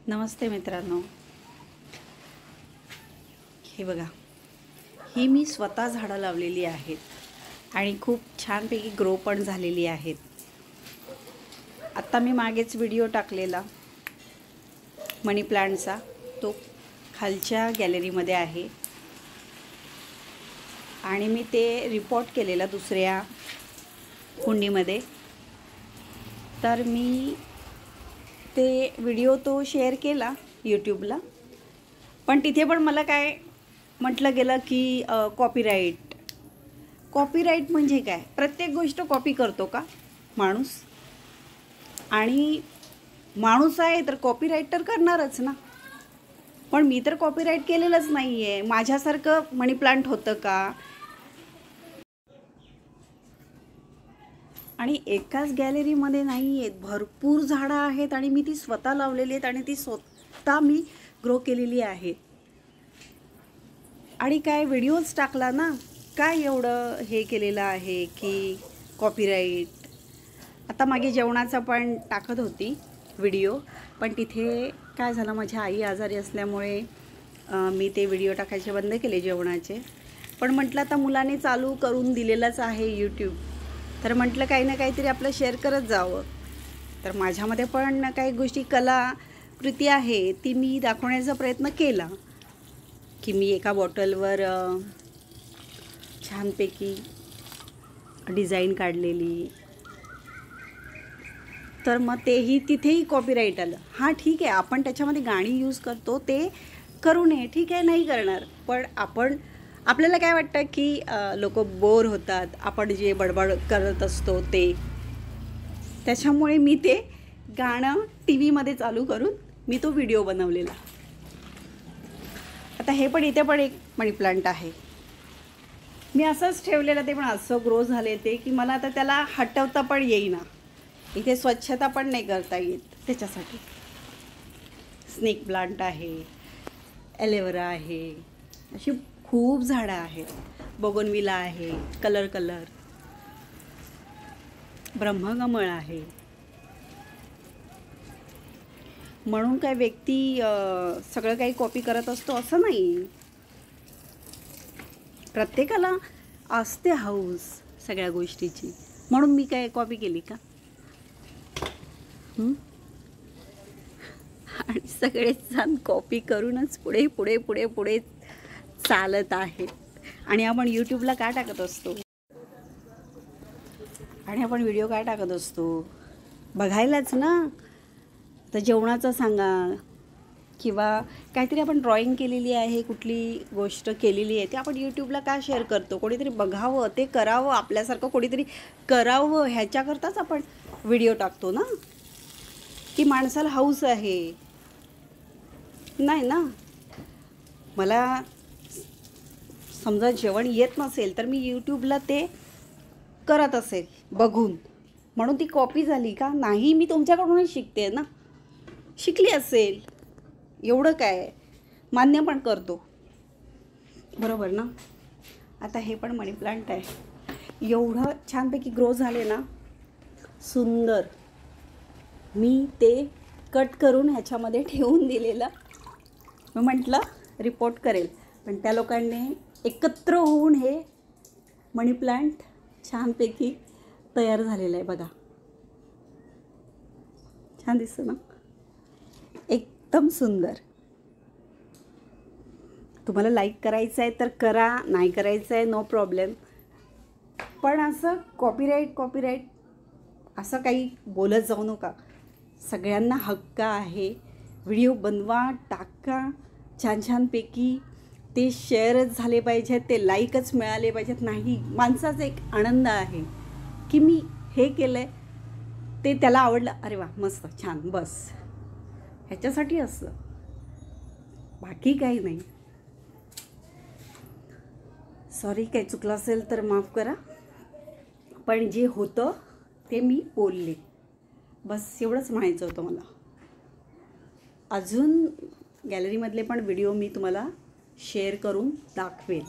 नमस्ते मित्रांनो, हे बघा, ही मी स्वतः झाडं लावलेली आहेत आणि खूप छानपैकी ग्रो पण झालेली आहेत. आत्ता मी मागेच व्हिडिओ टाकलेला मनी प्लांटचा, तो खालच्या गॅलरीमध्ये आहे आणि मी ते रिपोर्ट केलेला दुसऱ्या कुंडीमध्ये. तर मी ते व्हिडिओ तो शेअर केला यूट्यूबला, पण तिथे पण मला काय म्हटलं गेलं की कॉपीराईट म्हणजे काय? प्रत्येक गोष्ट कॉपी करतो का माणूस? आणि माणूस आहे तर कॉपीराईट तर करणारच ना. पण मी तर कॉपीराईट केलेलंच नाही आहे. माझ्यासारखं मनी प्लांट होतं का? आणि एकाच गॅलरीमध्ये नाही आहेत, भरपूर झाडं आहेत आणि मी ती स्वतः लावलेली आहेत आणि ती स्वतः मी ग्रो केलेली आहेत. आणि काय व्हिडिओज टाकला ना, काय एवढं हे केलेलं आहे की कॉपीराईट. आता मागे जेवणाचा पण टाकत होती व्हिडिओ, पण तिथे काय झालं, माझी आई आजारी असल्यामुळे मी ते व्हिडिओ टाकायचे बंद केले जेवणाचे. पण म्हटलं आता मुलाने चालू करून दिलेलंच आहे यूट्यूब, तर म्हटलं काही ना काहीतरी आपलं शेअर करत जावं. तर माझ्यामध्ये पण काही गोष्टी कलाकृती आहे ती मी दाखवण्याचा प्रयत्न केला की मी एका बॉटलवर छानपैकी डिझाईन काढलेली. तर मग तेही तिथेही कॉपीराईट आलं. हां ठीक आहे, आपण त्याच्यामध्ये गाणी यूज करतो, ते करू नये, ठीक आहे, नाही करणार. पण आपल्याला काय वाटतं की लोक बोर होतात आपण जे बडबड करत असतो ते. त्याच्यामुळे मी ते गाणं टी व्हीमध्ये चालू करून मी तो व्हिडिओ बनवलेला. आता हे पण इथे पण एक मनी प्लांट आहे, मी असंच ठेवलेलं, ते पण असं ग्रो झाले ते की मला आता त्याला हटवता पण येईना. इथे स्वच्छता पण नाही करता येत. त्याच्यासाठी स्नेक प्लांट आहे, ॲलोवेरा आहे, अशी खूप झाडं आहेत. बोगनविला आहे, कलर ब्रह्मकमळ आहे. म्हणून काय व्यक्ती सगळं काही कॉपी करत असतो असं नाही. प्रत्येकाला असते हौस सगळ्या गोष्टीची. म्हणून मी काय कॉपी केली का? आणि सगळेच जण कॉपी करूनच पुढे पुढे पुढे पुढे चालत आहेत. आणि आपण यूट्यूबला काय टाकत असतो, आणि आपण व्हिडिओ काय टाकत असतो, बघायलाच ना. तर जेवणाचं सांगा किंवा काहीतरी आपण ड्रॉइंग केलेली आहे, कुठली गोष्ट केलेली आहे, ते आपण यूट्यूबला काय शेअर करतो? कोणीतरी बघावं, ते करावं, आपल्यासारखं कोणीतरी करावं, ह्याच्याकरताच आपण व्हिडिओ टाकतो ना. की माणसाला हौस आहे? नाही ना. मला समजा जेवण येत नसेल तर मी यूट्यूबला ते करत असेल बघून, म्हणून ती कॉपी झाली का? नाही, मी तुमच्याकडूनच शिकते ना. शिकली असेल एवढं काय, मान्य पण करतो, बरोबर ना. आता हे पण मनी प्लांट आहे, एवढं छानपैकी ग्रो झाले ना, सुंदर. मी ते कट करून ह्याच्यामध्ये ठेवून दिलेलं. मी म्हटलं रिपोर्ट करेल, पण त्या लोकांनी एकत्र होऊन हे मनी प्लांट छानपैकी तयार झालेलं आहे. बघा, छान दिसतं ना, एकदम सुंदर. तुम्हाला लाईक करायचं आहे तर करा, नाही करायचं आहे नो प्रॉब्लेम. पण असं कॉपीराईट असं काही बोलत जाऊ नका. सगळ्यांना हक्क आहे. व्हिडिओ बनवा, टाका छानपैकी. ते शेअरच झाले पाहिजेत, ते लाईकच मिळाले पाहिजेत. नाही, माणसाचा एक आनंद आहे की मी हे केलं आहे, ते त्याला आवडलं, अरे वा मस्त छान, बस ह्याच्यासाठी असतं, बाकी काही नाही. सॉरी, काही चुकलं असेल तर माफ करा, पण जे होतं ते मी बोलले, बस एवढंच म्हणायचं होतं मला. अजून गॅलरीमधले पण व्हिडिओ मी तुम्हाला शेअर करून दाखवेल.